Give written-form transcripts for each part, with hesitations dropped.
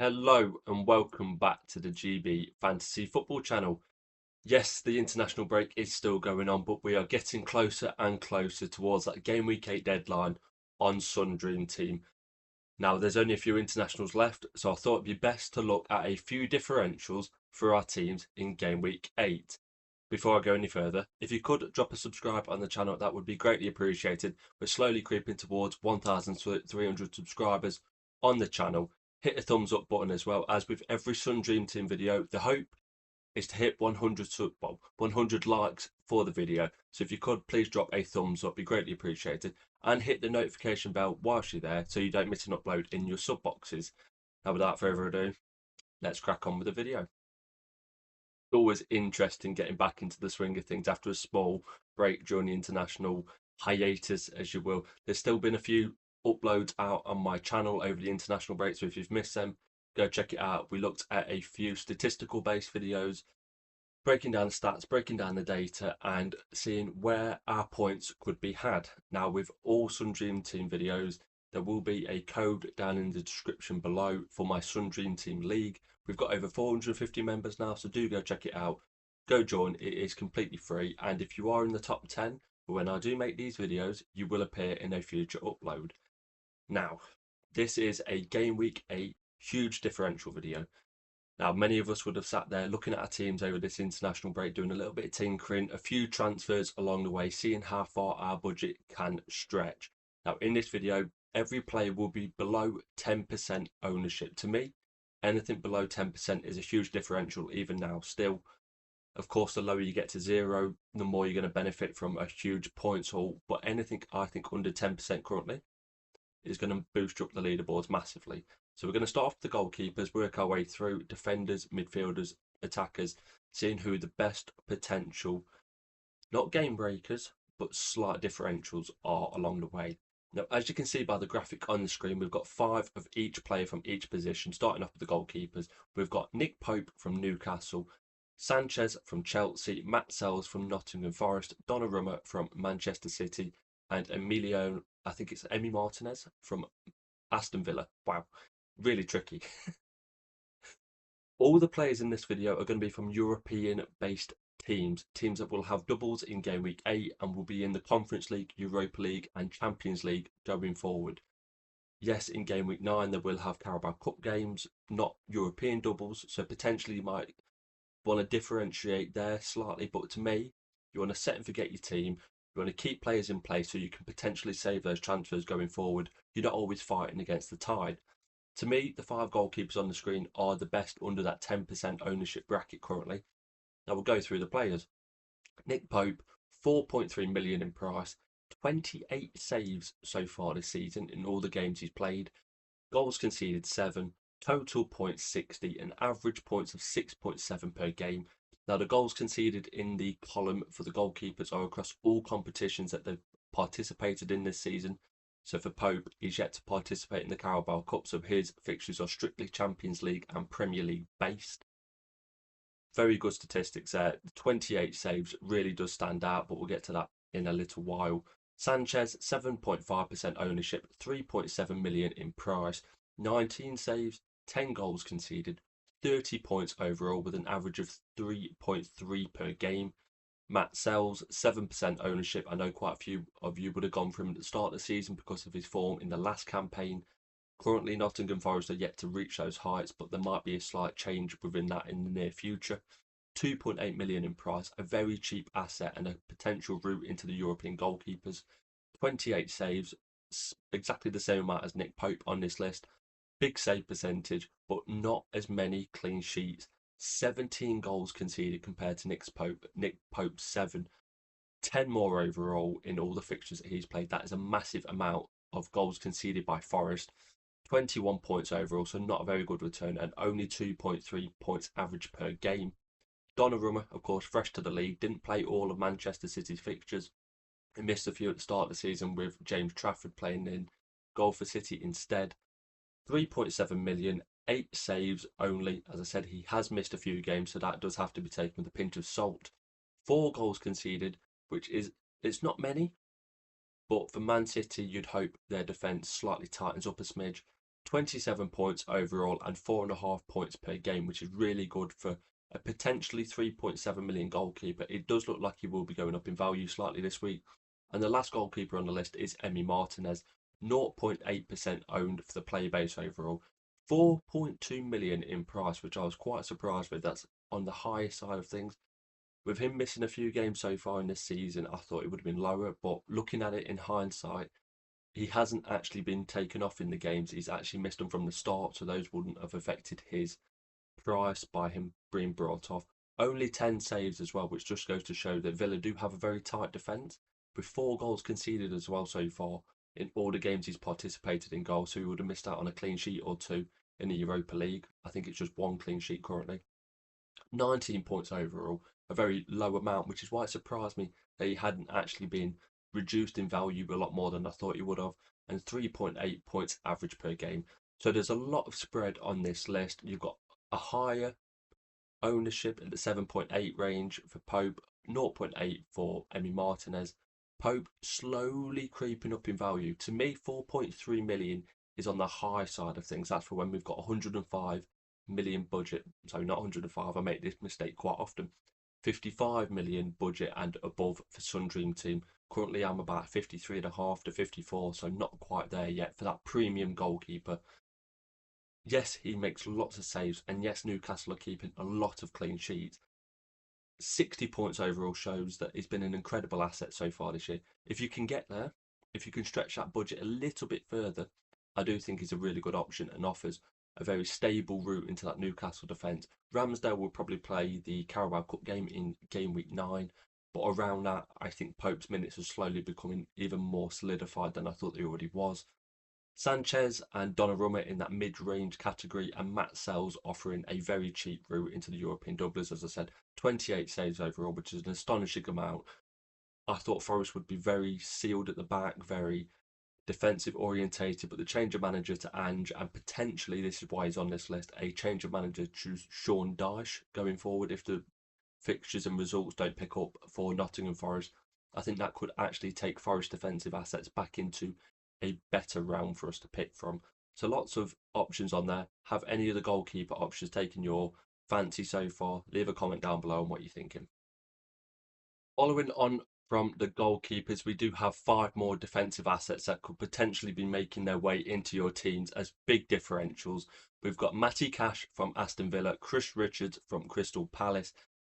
Hello and welcome back to the GB Fantasy Football channel. Yes, the international break is still going on, but we are getting closer and closer towards that game week 8 deadline on Sun Dream Team. Now, there's only a few internationals left, so I thought it'd be best to look at a few differentials for our teams in game week 8. Before I go any further, if you could drop a subscribe on the channel, that would be greatly appreciated. We're slowly creeping towards 1,300 subscribers on the channel. Hit a thumbs up button as well, as with every Sun Dream Team video, the hope is to hit 100 likes for the video. So if you could, please drop a thumbs up, be greatly appreciated, and hit the notification bell whilst you're there so you don't miss an upload in your sub boxes. Now, without further ado, let's crack on with the video. Always interesting getting back into the swing of things after a small break during the international hiatus, as you will. There's still been a few uploads out on my channel over the international break, so if you've missed them, go check it out. We looked at a few statistical based videos, breaking down the stats, breaking down the data, and seeing where our points could be had. Now, with all Sun Dream Team videos, there will be a code down in the description below for my Sun Dream Team League. We've got over 450 members now, so do go check it out. Go join, it is completely free, and if you are in the top 10, when I do make these videos, you will appear in a future upload. Now, this is a Game Week 8 huge differential video. Now, many of us would have sat there looking at our teams over this international break, doing a little bit of tinkering, a few transfers along the way, seeing how far our budget can stretch. Now, in this video, every player will be below 10% ownership. To me, anything below 10% is a huge differential even now still. Of course, the lower you get to 0, the more you're going to benefit from a huge points haul. But anything I think under 10% currently is going to boost up the leaderboards massively. So we're going to start off with the goalkeepers, work our way through defenders, midfielders, attackers, seeing who the best potential, not game breakers, but slight differentials are along the way. Now, as you can see by the graphic on the screen, we've got 5 of each player from each position. Starting off with the goalkeepers, we've got Nick Pope from Newcastle, Sanchez from Chelsea, Matt Sells from Nottingham Forest, Donnarumma from Manchester City, and Emilio, I think it's Emi Martinez from Aston Villa. Wow, really tricky. All the players in this video are going to be from European-based teams that will have doubles in Game Week 8 and will be in the Conference League, Europa League and Champions League going forward. Yes, in Game Week 9 they will have Carabao Cup games, not European doubles, so potentially you might want to differentiate there slightly, but to me, you want to set and forget your team. You want to keep players in place so you can potentially save those transfers going forward. You're not always fighting against the tide. To me, the 5 goalkeepers on the screen are the best under that 10% ownership bracket currently. Now we'll go through the players. Nick Pope, 4.3 million in price, 28 saves so far this season in all the games he's played, goals conceded 7, total points 60, and average points of 6.7 per game. Now, the goals conceded in the column for the goalkeepers are across all competitions that they've participated in this season. So for Pope, he's yet to participate in the Carabao Cup, so his fixtures are strictly Champions League and Premier League based. Very good statistics there. 28 saves really does stand out, but we'll get to that in a little while. Sanchez, 7.5% ownership, 3.7 million in price, 19 saves, 10 goals conceded, 30 points overall with an average of 3.3 per game. Matt Sells, 7% ownership. I know quite a few of you would have gone for him at the start of the season because of his form in the last campaign. Currently, Nottingham Forest are yet to reach those heights, but there might be a slight change within that in the near future. 2.8 million in price, a very cheap asset and a potential route into the European goalkeepers. 28 saves, exactly the same amount as Nick Pope on this list. Big save percentage, but not as many clean sheets. 17 goals conceded compared to Nick Pope's 7. 10 more overall in all the fixtures that he's played. That is a massive amount of goals conceded by Forest. 21 points overall, so not a very good return, and only 2.3 points average per game. Donnarumma, of course, fresh to the league, didn't play all of Manchester City's fixtures. He missed a few at the start of the season with James Trafford playing in goal for City instead. 3.7 million, 8 saves only. As I said, he has missed a few games, so that does have to be taken with a pinch of salt. 4 goals conceded, which it's not many, but for Man City, you'd hope their defence slightly tightens up a smidge. 27 points overall and 4.5 points per game, which is really good for a potentially 3.7 million goalkeeper. It does look like he will be going up in value slightly this week. And the last goalkeeper on the list is Emi Martinez, 0.8% owned for the player base overall. 4.2 million in price, which I was quite surprised with. That's on the higher side of things. With him missing a few games so far in this season, I thought it would have been lower, but looking at it in hindsight, he hasn't actually been taken off in the games. He's actually missed them from the start, so those wouldn't have affected his price by him being brought off. Only 10 saves as well, which just goes to show that Villa do have a very tight defence, with 4 goals conceded as well so far in all the games he's participated in goals, so he would have missed out on a clean sheet or two in the Europa League. I think it's just 1 clean sheet currently. 19 points overall, a very low amount, which is why it surprised me that he hadn't actually been reduced in value a lot more than I thought he would have, and 3.8 points average per game. So there's a lot of spread on this list. You've got a higher ownership at the 7.8 range for Pope, 0.8 for Emi Martinez. Pope slowly creeping up in value. To me, 4.3 million is on the high side of things. That's for when we've got 105 million budget. So not 105, I make this mistake quite often. 55 million budget and above for Sun Dream Team. Currently, I'm about 53.5 to 54, so not quite there yet for that premium goalkeeper. Yes, he makes lots of saves, and yes, Newcastle are keeping a lot of clean sheets. 60 points overall shows that he's been an incredible asset so far this year. If you can get there, if you can stretch that budget a little bit further, I do think he's a really good option and offers a very stable route into that Newcastle defence. Ramsdale will probably play the Carabao Cup game in game week 9, but around that, I think Pope's minutes are slowly becoming even more solidified than I thought they already was. Sanchez and Donnarumma in that mid-range category, and Matt Sells offering a very cheap route into the European doublers. As I said, 28 saves overall, which is an astonishing amount. I thought Forest would be very sealed at the back, very defensive orientated, but the change of manager to Ange, and potentially, this is why he's on this list, a change of manager to Sean Dyche going forward if the fixtures and results don't pick up for Nottingham Forest. I think that could actually take Forest defensive assets back into a better round for us to pick from. So lots of options on there. Have any of the goalkeeper options taken your fancy so far? Leave a comment down below on what you're thinking. Following on from the goalkeepers, we do have 5 more defensive assets that could potentially be making their way into your teams as big differentials. We've got Matty Cash from Aston Villa, Chris Richards from Crystal Palace,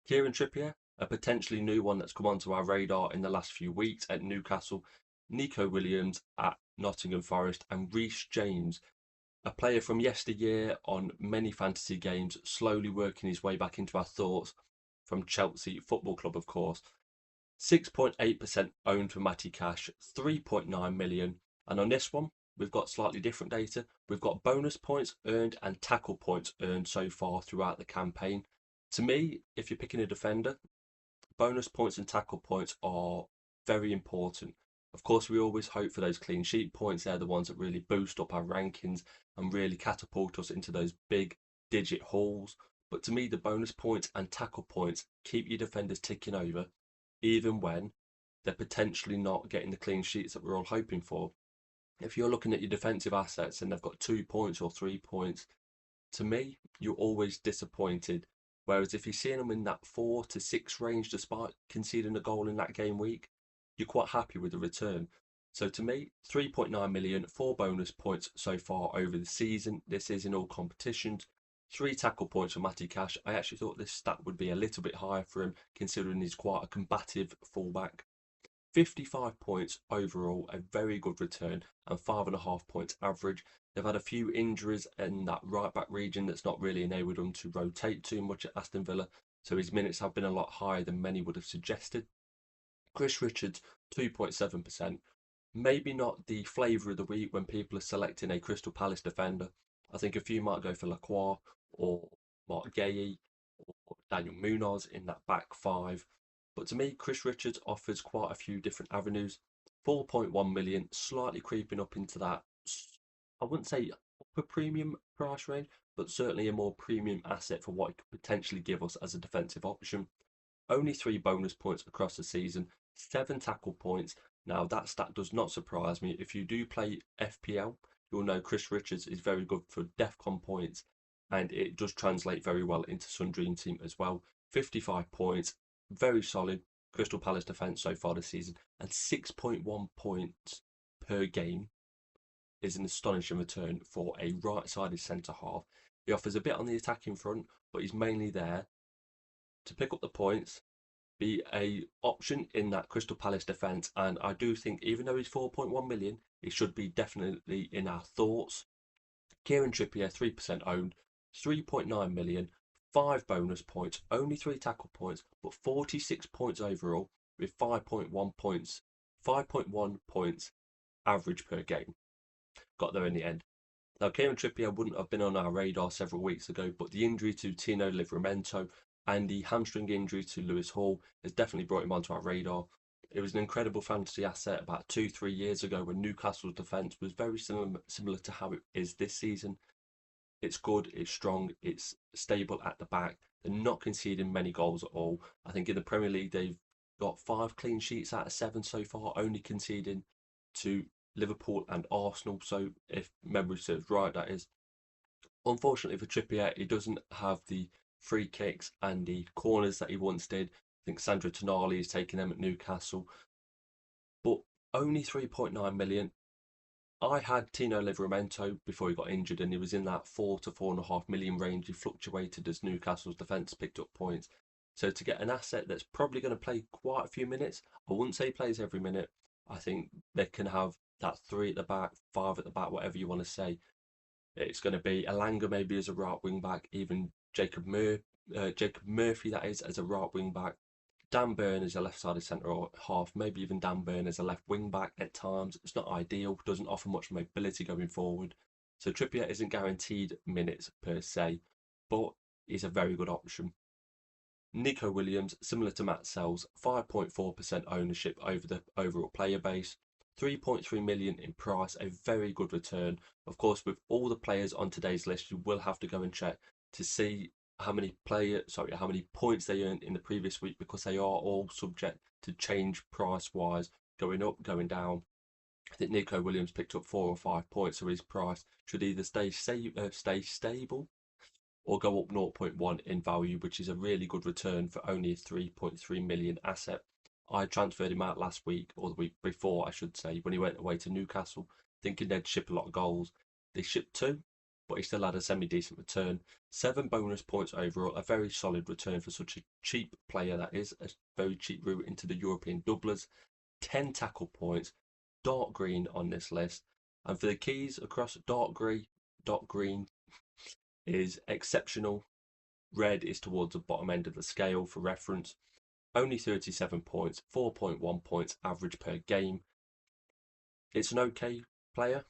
Kieran Trippier, a potentially new one that's come onto our radar in the last few weeks at Newcastle, Nico Williams at Nottingham Forest, and Reece James, a player from yesteryear on many fantasy games, slowly working his way back into our thoughts from Chelsea Football Club, of course. 6.8% owned for Matty Cash, 3.9 million. And on this one, we've got slightly different data. We've got bonus points earned and tackle points earned so far throughout the campaign. To me, if you're picking a defender, bonus points and tackle points are very important. Of course, we always hope for those clean sheet points. They're the ones that really boost up our rankings and really catapult us into those big digit hauls. But to me, the bonus points and tackle points keep your defenders ticking over, even when they're potentially not getting the clean sheets that we're all hoping for. If you're looking at your defensive assets and they've got 2 points or 3 points, to me, you're always disappointed. Whereas if you're seeing them in that 4 to 6 range despite conceding a goal in that game week, you're quite happy with the return. So to me, 3.9 million, 4 bonus points so far over the season. This is in all competitions. 3 tackle points for Matty Cash. I actually thought this stat would be a little bit higher for him, considering he's quite a combative fullback. 55 points overall, a very good return, and 5.5 points average. They've had a few injuries in that right back region that's not really enabled them to rotate too much at Aston Villa, so his minutes have been a lot higher than many would have suggested. Chris Richards, 2.7%. Maybe not the flavour of the week when people are selecting a Crystal Palace defender. I think a few might go for Lacroix or Mark Guéhi or Daniel Munoz in that back 5. But to me, Chris Richards offers quite a few different avenues. 4.1 million, slightly creeping up into that, I wouldn't say upper premium price range, but certainly a more premium asset for what it could potentially give us as a defensive option. Only 3 bonus points across the season, 7 tackle points. Now that stat does not surprise me. If you do play FPL, you'll know Chris Richards is very good for DEFCON points, and it does translate very well into Sun Dream Team as well. 55 points, very solid Crystal Palace defence so far this season, and 6.1 points per game is an astonishing return for a right-sided centre-half. He offers a bit on the attacking front, but he's mainly there to pick up the points, be a option in that Crystal Palace defence, and I do think even though he's 4.1 million, he should be definitely in our thoughts. Kieran Trippier, 3% owned, 3.9 million, 5 bonus points, only 3 tackle points, but 46 points overall with 5.1 points average per game. Got there in the end. Now, Kieran Trippier wouldn't have been on our radar several weeks ago, but the injury to Tino Livramento and the hamstring injury to Lewis Hall has definitely brought him onto our radar. It was an incredible fantasy asset about 2-3 years ago when Newcastle's defence was very similar to how it is this season. It's good, it's strong, it's stable at the back. They're not conceding many goals at all. I think in the Premier League they've got 5 clean sheets out of 7 so far, only conceding to Liverpool and Arsenal. So if memory serves right, that is. Unfortunately for Trippier, he doesn't have the free kicks and the corners that he once did. I think Sandro Tonali is taking them at Newcastle. But only 3.9 million. I had Tino Livramento before he got injured, and he was in that 4 to 4.5 million range. He fluctuated as Newcastle's defence picked up points. So to get an asset that's probably going to play quite a few minutes, I wouldn't say he plays every minute. I think they can have that 3 at the back, 5 at the back, whatever you want to say. It's going to be Elanga maybe as a right wing back, even Jacob Murphy, that is, as a right wing back. Dan Burn as a left-sided centre or half, maybe even Dan Burn as a left wing back at times. It's not ideal, doesn't offer much mobility going forward. So Trippier isn't guaranteed minutes per se, but he's a very good option. Nico Williams, similar to Matt Sells, 5.4% ownership over the overall player base. 3.3 million in price, a very good return. Of course, with all the players on today's list, you will have to go and check to see how many points they earned in the previous week, because they are all subject to change price wise, going up, going down. I think Nico Williams picked up 4 or 5 points, so his price should either stay stable or go up 0.1 in value, which is a really good return for only a 3.3 million asset. I transferred him out last week, or the week before, I should say, when he went away to Newcastle, thinking they'd ship a lot of goals. They shipped 2, but he still had a semi-decent return. 7 bonus points overall, a very solid return for such a cheap player, that is, a very cheap route into the European doublers. 10 tackle points, dark green on this list. And for the keys across dark green is exceptional. Red is towards the bottom end of the scale for reference. Only 37 points, 4.1 points average per game. It's an okay player.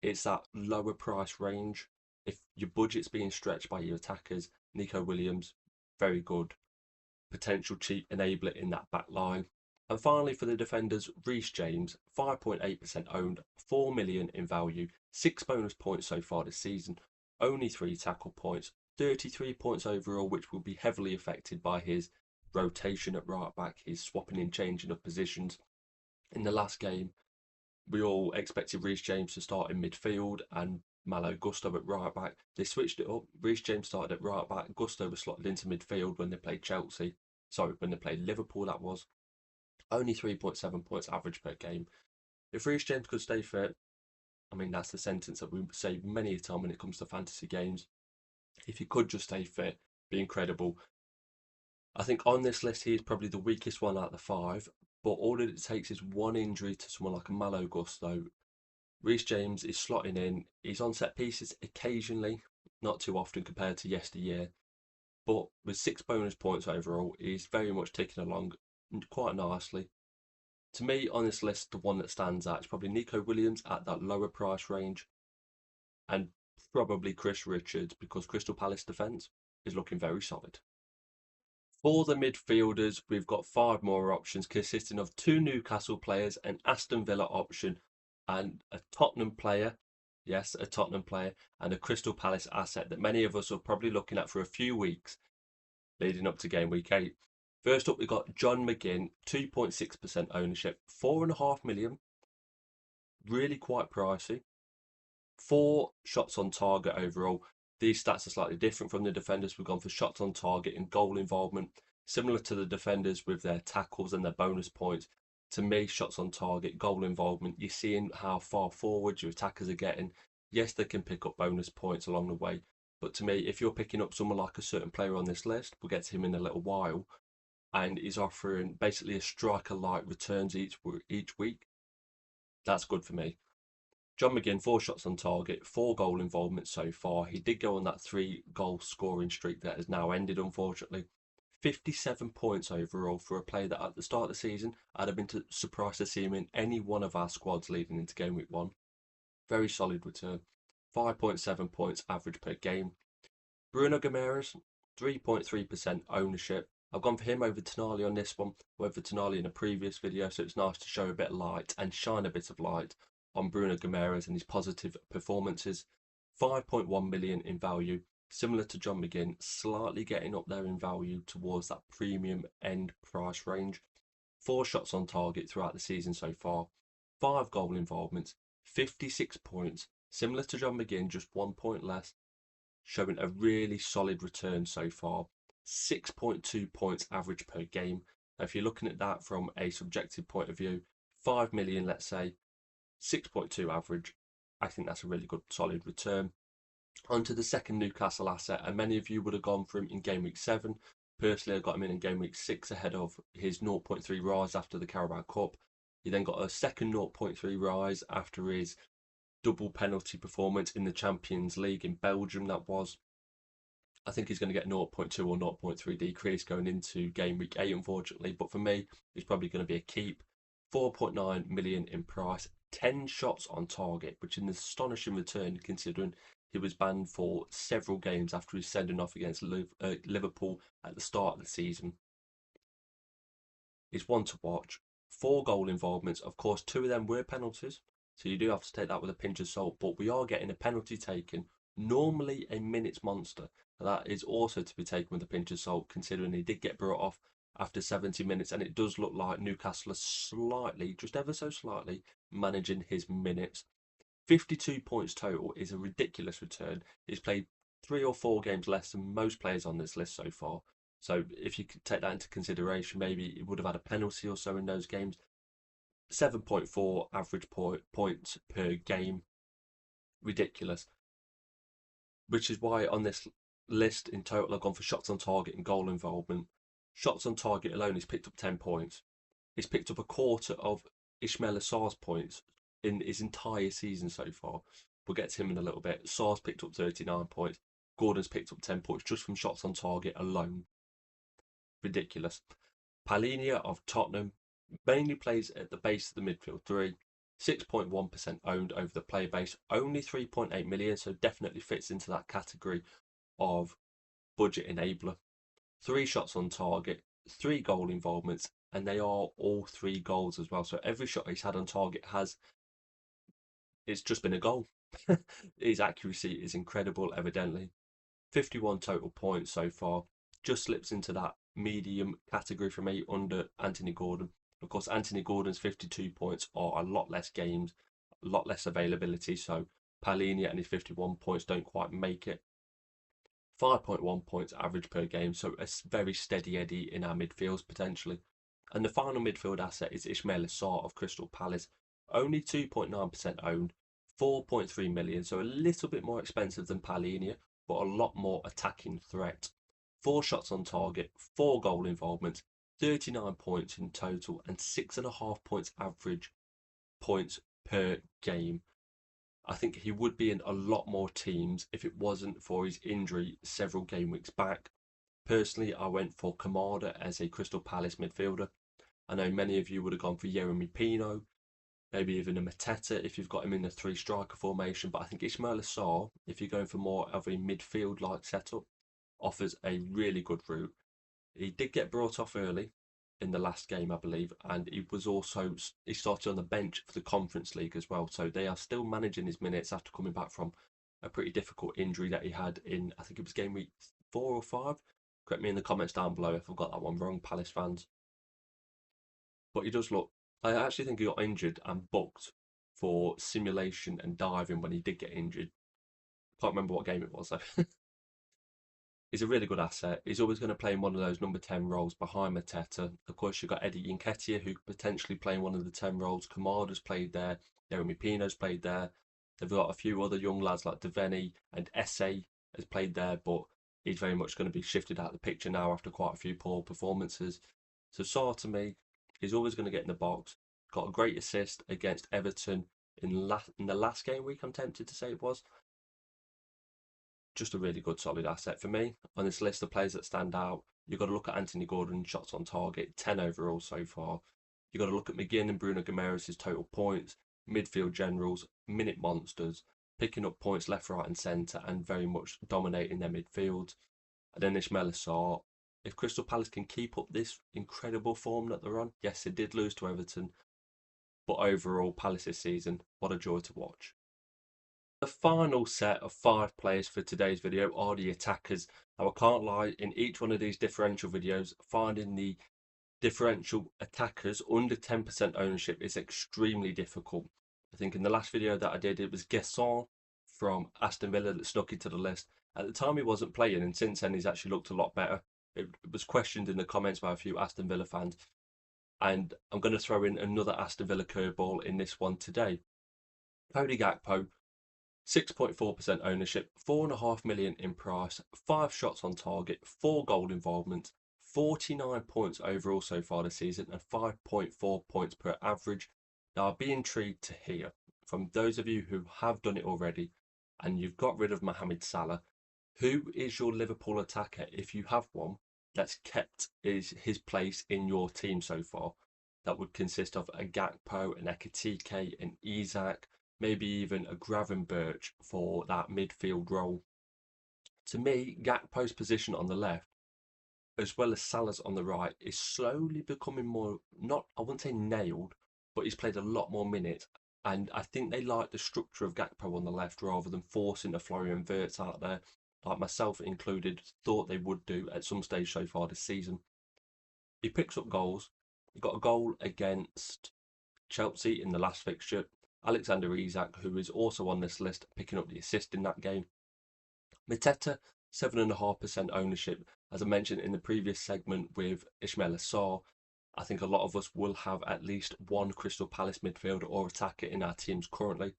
It's that lower price range. If your budget's being stretched by your attackers, Nico Williams, very good. Potential cheap enabler in that back line. And finally for the defenders, Reece James, 5.8% owned, 4 million in value, 6 bonus points so far this season, only 3 tackle points, 33 points overall, which will be heavily affected by his rotation at right back, his swapping and changing of positions. In the last game, we all expected Reece James to start in midfield and Malo Gusto at right back. They switched it up. Reece James started at right back. Gusto was slotted into midfield when they played when they played Liverpool, that was. Only 3.7 points average per game. If Reece James could stay fit, I mean, that's the sentence that we say many a time when it comes to fantasy games. If he could just stay fit, be incredible. I think on this list, he is probably the weakest one out of the 5, but all it takes is one injury to someone like a Malo Gusto. Reece James is slotting in. He's on set pieces occasionally, not too often compared to yesteryear, but with 6 bonus points overall, he's very much ticking along quite nicely. To me, on this list, the one that stands out is probably Nico Williams at that lower price range, and probably Chris Richards, because Crystal Palace defence is looking very solid. For the midfielders, we've got 5 more options consisting of 2 Newcastle players, an Aston Villa option, and a Tottenham player. Yes, a Tottenham player, and a Crystal Palace asset that many of us are probably looking at for a few weeks leading up to game week 8. First up, we've got John McGinn, 2.6% ownership, 4.5 million. Really quite pricey. 4 shots on target overall. These stats are slightly different from the defenders. We've gone for shots on target and goal involvement, similar to the defenders with their tackles and their bonus points. To me, shots on target, goal involvement, you're seeing how far forward your attackers are getting. Yes, they can pick up bonus points along the way, but to me, if you're picking up someone like a certain player on this list, we'll get to him in a little while, and he's offering basically a striker-like returns each week, that's good for me. John McGinn, 4 shots on target, 4 goal involvement so far. He did go on that 3-goal scoring streak that has now ended, unfortunately. 57 points overall for a player that at the start of the season, I'd have been surprised to see him in any one of our squads leading into Game Week 1. Very solid return. 5.7 points average per game. Bruno Guimaraes, 3.3% ownership. I've gone for him over Tonali on this one, over Tonali in a previous video, so it's nice to show a bit of light and shine a bit of light on Bruno Guimaraes and his positive performances. 5.1 million in value, similar to John McGinn, slightly getting up there in value towards that premium end price range. 4 shots on target throughout the season so far, 5 goal involvements, 56 points, similar to John McGinn, just 1 point less, showing a really solid return so far. 6.2 points average per game. Now, if you're looking at that from a subjective point of view, 5 million, let's say, 6.2 average, I think that's a really good solid return. On to the second Newcastle asset, and many of you would have gone for him in Game Week 7. Personally, I got him in Game Week 6 ahead of his 0.3 rise after the Carabao Cup. He then got a second 0.3 rise after his double penalty performance in the Champions League in Belgium, that was. I think he's going to get 0.2 or 0.3 decrease going into Game Week 8, unfortunately. But for me, he's probably going to be a keep. 4.9 million in price, 10 shots on target, which is an astonishing return considering he was banned for several games after his sending off against Liverpool at the start of the season. He's one to watch. 4 goal involvements. Of course, 2 of them were penalties, so you do have to take that with a pinch of salt. But we are getting a penalty taken, normally a minutes monster. That is also to be taken with a pinch of salt, considering he did get brought off after 70 minutes, and it does look like Newcastle are slightly, just ever so slightly, managing his minutes. 52 points total is a ridiculous return. He's played 3 or 4 games less than most players on this list so far. So if you could take that into consideration, maybe he would have had a penalty or so in those games. 7.4 average points per game. Ridiculous. Which is why on this list in total I've gone for shots on target and goal involvement. Shots on target alone, he's picked up 10 points. He's picked up a quarter of Ismaila Sarr's points in his entire season so far. We'll get to him in a little bit. Sarr's picked up 39 points. Gordon's picked up 10 points just from shots on target alone. Ridiculous. Palhinha of Tottenham mainly plays at the base of the midfield 3. 6.1% owned over the player base. Only 3.8 million, so definitely fits into that category of budget enabler. 3 shots on target, 3 goal involvements, and they are all 3 goals as well. So every shot he's had on target it's just been a goal. His accuracy is incredible, evidently. 51 total points so far. Just slips into that medium category for me under Anthony Gordon. Of course, Anthony Gordon's 52 points are a lot less games, a lot less availability. So Palhinha and his 51 points don't quite make it. 5.1 points average per game, so a very steady Eddie in our midfields potentially. And the final midfield asset is Ismaila Sarr of Crystal Palace. Only 2.9% owned, 4.3 million, so a little bit more expensive than Palhinha, but a lot more attacking threat. 4 shots on target, 4 goal involvements, 39 points in total, and 6.5 points average points per game. I think he would be in a lot more teams if it wasn't for his injury several game weeks back. Personally, I went for Kamada as a Crystal Palace midfielder. I know many of you would have gone for Yeremy Pino, maybe even a Mateta if you've got him in the 3 striker formation. But I think Ismaila Sarr, if you're going for more of a midfield-like setup, offers a really good route. He did get brought off early in the last game, I believe, and he started on the bench for the Conference League as well. So they are still managing his minutes after coming back from a pretty difficult injury that he had in, I think it was Game Week 4 or 5. Correct me in the comments down below if I've got that one wrong, Palace fans. But he does look, I actually think he got injured and booked for simulation and diving when he did get injured. Can't remember what game it was though. He's a really good asset. He's always going to play in one of those number 10 roles behind Mateta. Of course, you've got Eddie Nketiah, who could potentially play in one of the 10 roles. Kamada's played there. Jeremy Pino's played there. They've got a few other young lads like Deveni and Esse has played there, but he's very much going to be shifted out of the picture now after quite a few poor performances. So Sarr, to me, is always going to get in the box. Got a great assist against Everton in the last game week, I'm tempted to say it was. Just a really good, solid asset for me. On this list of players that stand out, you've got to look at Anthony Gordon's shots on target, 10 overall so far. You've got to look at McGinn and Bruno Guimaraes' total points, midfield generals, minute monsters, picking up points left, right, and centre, and very much dominating their midfield. And then Ismaila Sarr. If Crystal Palace can keep up this incredible form that they're on, yes, they did lose to Everton, but overall, Palace this season, what a joy to watch. The final set of 5 players for today's video are the attackers. Now, I can't lie, in each one of these differential videos, finding the differential attackers under 10% ownership is extremely difficult. I think in the last video that I did, it was Gesson from Aston Villa that snuck into the list. At the time, he wasn't playing, and since then, he's actually looked a lot better. It was questioned in the comments by a few Aston Villa fans, and I'm going to throw in another Aston Villa curveball in this one today. Cody Gakpo, 6.4% ownership, 4.5 million in price, 5 shots on target, 4 goal involvement, 49 points overall so far this season, and 5.4 points per average. Now, I'd be intrigued to hear from those of you who have done it already and you've got rid of Mohamed Salah, who is your Liverpool attacker, if you have one, that's kept his place in your team so far? That would consist of a Gakpo, an Ekitike, an Isak, maybe even a Gravenberch for that midfield role. To me, Gakpo's position on the left, as well as Salah's on the right, is slowly becoming more, not, I wouldn't say nailed, but he's played a lot more minutes. And I think they like the structure of Gakpo on the left rather than forcing a Florian Wirtz out there, like myself included, thought they would do at some stage so far this season. He picks up goals. He got a goal against Chelsea in the last fixture. Alexander Isak, who is also on this list, picking up the assist in that game. Mateta, 7.5% ownership. As I mentioned in the previous segment with Ismaila Sarr, I think a lot of us will have at least one Crystal Palace midfielder or attacker in our teams currently.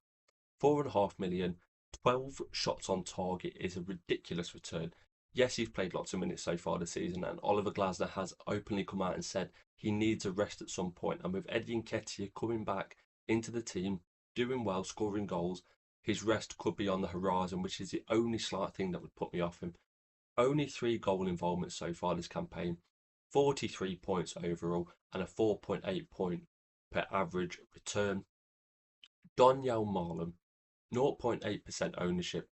4.5 million, 12 shots on target is a ridiculous return. Yes, he's played lots of minutes so far this season, and Oliver Glasner has openly come out and said he needs a rest at some point. And with Eddie Nketiah coming back into the team, doing well, scoring goals, his rest could be on the horizon, which is the only slight thing that would put me off him. Only 3 goal involvements so far this campaign, 43 points overall, and a 4.8 point per average return. Donyell Marlon, 0.8% ownership,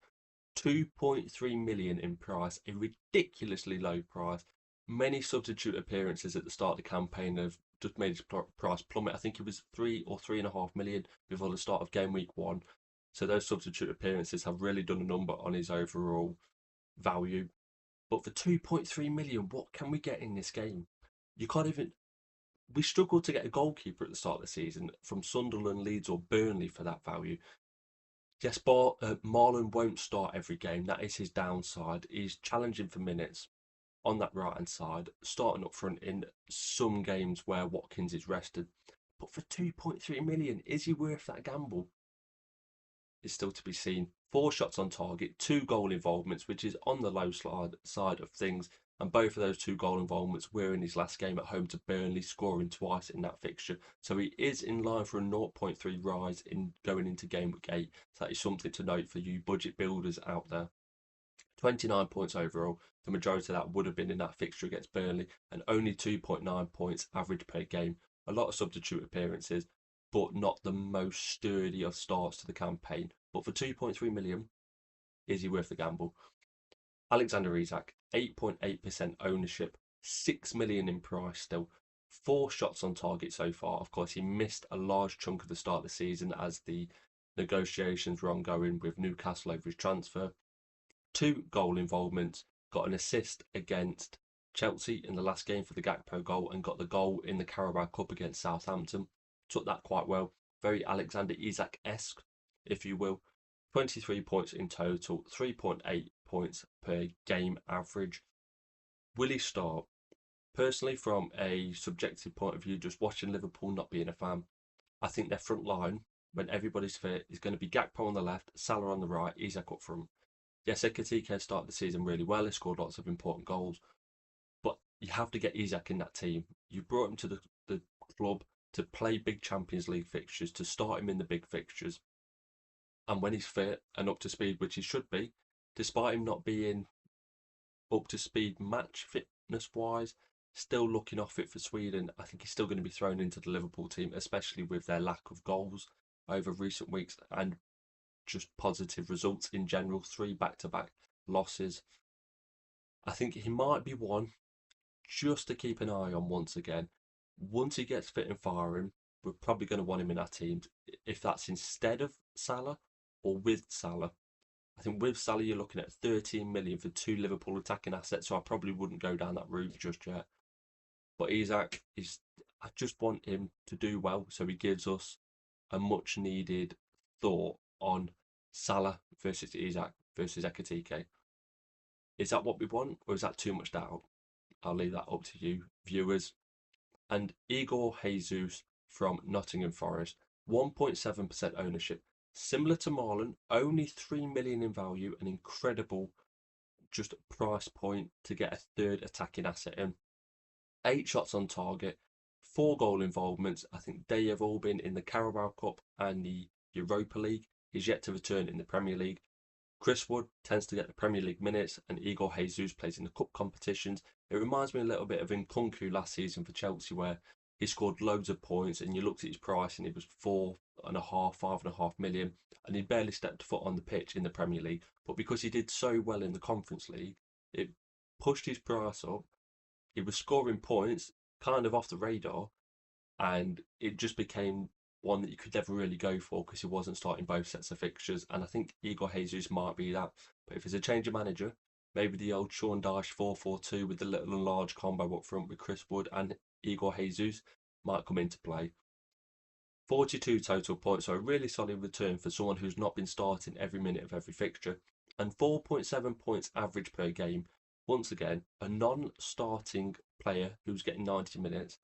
2.3 million in price, a ridiculously low price. Many substitute appearances at the start of the campaign have just made his price plummet. I think it was 3 or 3.5 million before the start of game week 1. So those substitute appearances have really done a number on his overall value. But for 2.3 million, what can we get in this game? You can't even. We struggled to get a goalkeeper at the start of the season from Sunderland, Leeds, or Burnley for that value. Yes, Marlon won't start every game. That is his downside. He's challenging for minutes on that right-hand side, starting up front in some games where Watkins is rested. But for 2.3 million, is he worth that gamble? It's still to be seen. 4 shots on target, 2 goal involvements, which is on the low side of things. And both of those 2 goal involvements were in his last game at home to Burnley, scoring twice in that fixture. So he is in line for a 0.3 rise in going into game week 8. So that is something to note for you budget builders out there. 29 points overall. The majority of that would have been in that fixture against Burnley, and only 2.9 points average per game. A lot of substitute appearances, but not the most sturdy of starts to the campaign. But for 2.3 million, is he worth the gamble? Alexander Isak, 8.8% ownership, 6 million in price still, 4 shots on target so far. Of course, he missed a large chunk of the start of the season as the negotiations were ongoing with Newcastle over his transfer. 2 goal involvements, got an assist against Chelsea in the last game for the Gakpo goal, and got the goal in the Carabao Cup against Southampton. Took that quite well. very Alexander Isak-esque, if you will. 23 points in total, 3.8 points per game average. Will he start? Personally, from a subjective point of view, just watching Liverpool, not being a fan, I think their front line, when everybody's fit, is going to be Gakpo on the left, Salah on the right, Isak up front. Yes, Ekitike started the season really well. He scored lots of important goals. But you have to get Isak in that team. You brought him to the club to play big Champions League fixtures, to start him in the big fixtures. And when he's fit and up to speed, which he should be, despite him not being up to speed match fitness wise, still looking off it for Sweden, I think he's still going to be thrown into the Liverpool team, especially with their lack of goals over recent weeks and just positive results in general. 3 back-to-back losses. I think he might be one just to keep an eye on once again. Once he gets fit and firing, we're probably going to want him in our teams. If that's instead of Salah or with Salah. I think with Salah you're looking at 13 million for 2 Liverpool attacking assets, so I probably wouldn't go down that route just yet. But Isak, I just want him to do well, so he gives us a much needed thought on Salah versus Isak versus Ekitike. Is that what we want, or is that too much doubt? I'll leave that up to you, viewers. And Igor Jesus from Nottingham Forest, 1.7% ownership. Similar to Marlon, only 3 million in value, an incredible just price point to get a third attacking asset in. 8 shots on target, 4 goal involvements. I think they have all been in the Carabao Cup and the Europa League. He's yet to return in the Premier League. Chris Wood tends to get the Premier League minutes, and Igor Jesus plays in the cup competitions. It reminds me a little bit of Nkunku last season for Chelsea, where he scored loads of points, and you looked at his price, and it was 5.5 million, and he barely stepped foot on the pitch in the Premier League. But because he did so well in the Conference League, it pushed his price up. He was scoring points, kind of off the radar, and it just became one that you could never really go for because he wasn't starting both sets of fixtures. And I think Igor Jesus might be that. But if it's a change of manager, maybe the old Sean Dyche 4-4-2 with the little and large combo up front with Chris Wood and Igor Jesus might come into play. 42 total points, so a really solid return for someone who's not been starting every minute of every fixture. And 4.7 points average per game. Once again, a non-starting player who's getting 90 minutes,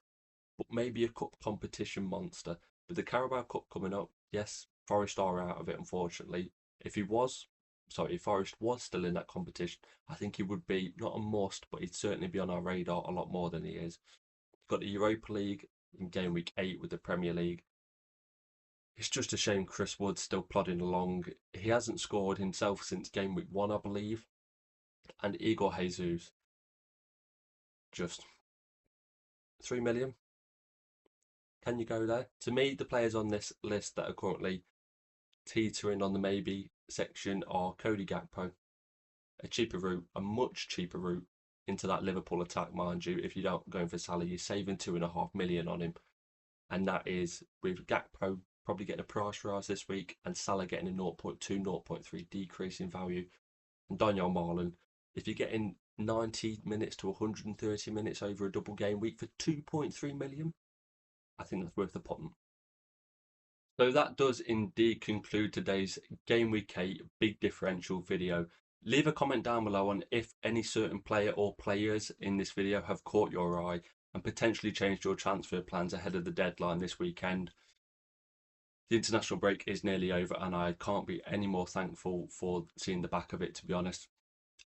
but maybe a cup competition monster. With the Carabao Cup coming up, yes, Forest are out of it, unfortunately. If Forest was still in that competition, I think he would be not a must, but he'd certainly be on our radar a lot more than he is. You've got the Europa League in game week 8 with the Premier League. It's just a shame Chris Wood's still plodding along. He hasn't scored himself since game week 1, I believe. And Igor Jesus, just 3 million. Can you go there? To me, the players on this list that are currently teetering on the maybe section are Cody Gakpo, a much cheaper route into that Liverpool attack, mind you. If you don't go in for Salah, you're saving 2.5 million on him. And that is with Gakpo probably getting a price rise this week and Salah getting a 0.2, 0.3 decrease in value. And Daniel Marlon, if you're getting 90 minutes to 130 minutes over a double game week for 2.3 million, I think that's worth the punt. So that does indeed conclude today's Game Week 8 Big Differential video. Leave a comment down below on if any certain player or players in this video have caught your eye and potentially changed your transfer plans ahead of the deadline this weekend. The international break is nearly over and I can't be any more thankful for seeing the back of it, to be honest.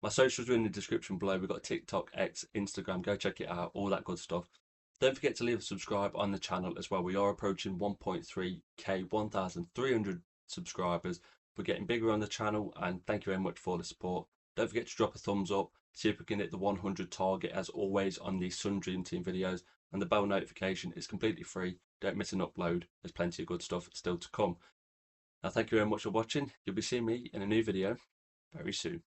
My socials are in the description below. We've got TikTok, X, Instagram. Go check it out, all that good stuff. Don't forget to leave a subscribe on the channel as well. We are approaching 1.3k, 1,300 subscribers. We're getting bigger on the channel and thank you very much for the support. Don't forget to drop a thumbs up, see if we can hit the 100 target as always on the Sun Dream Team videos. And the bell notification is completely free. Don't miss an upload. There's plenty of good stuff still to come. Now thank you very much for watching. You'll be seeing me in a new video very soon.